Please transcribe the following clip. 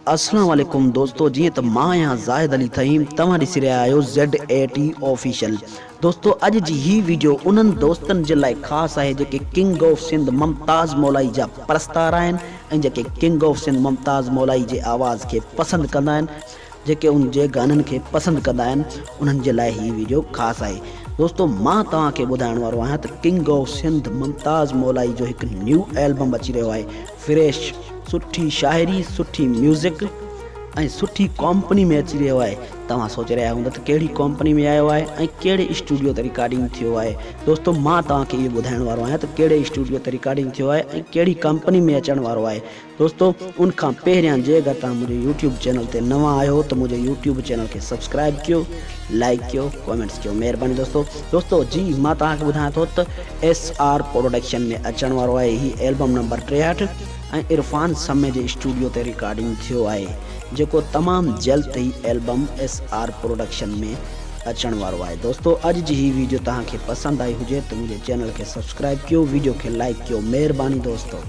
अस्सलाम वालेकुम दोस्तों, जी तो मां यहाँ ज़ाहिद अली थईम तव्हां ॾिसी रहिया आहियो Z80 ऑफिशियल। दोस्तों अॼु जी ही वीडियो उन्हनि दोस्तनि जे लाइ ख़ासि आहे जेके किंग ऑफ सिंध मुमताज़ मौलाई जा परस्तार आहिनि ऐं जेके किंग ऑफ सिंध मुमताज़ मौलाई जे आवाज़ खे पसंदि कंदा आहिनि, जेके उन जे गाननि खे पसंदि कंदा आहिनि, उन्हनि जे लाइ ही वीडियो ख़ासि आहे। दोस्तों मां तव्हांखे ॿुधाइण वारो आहियां त किंग ऑफ सिंध मुमताज़ मौलाई जो हिकु न्यू एल्बम अची रहियो आहे। फ्रेश, सुठी शाइरी, सुठी म्यूज़िक ऐं सुठी कंपनी में अची रहियो आहे। तव्हां सोचे रहिया हूंदा त कहिड़ी कंपनी में आयो आहे ऐं कहिड़े स्टूडियो ते रिकॉर्डिंग थियो आहे। दोस्तों मां तव्हांखे इहो ॿुधाइण वारो आहियां त कहिड़े स्टूडियो ते रिकॉर्डिंग थियो आहे ऐं कहिड़ी कंपनी में अचण वारो आहे। दोस्तों उन खां पहिरियां जे अगरि तव्हां मुंहिंजे यूट्यूब चैनल ते नवां आहियो त मुंहिंजे यूट्यूब चैनल खे सब्सक्राइब कयो, लाइक कयो, कमेंट्स कयो, महिरबानी। दोस्तों जी मां तव्हांखे ॿुधायां थो त SR प्रोडक्शन में अचण वारो आहे ही एल्बम नंबर 63 ऐं इरफान समय जे स्टूडियो ते रिकॉर्डिंग थियो आहे, जेको तमामु जल्द ही एल्बम SR प्रोडक्शन में अचण वारो आहे। दोस्तों अॼु जी ही वीडियो तव्हांखे पसंदि आई हुजे त मुंहिंजे चैनल खे सब्सक्राइब कयो, वीडियो खे लाइक कयो, महिरबानी दोस्तों।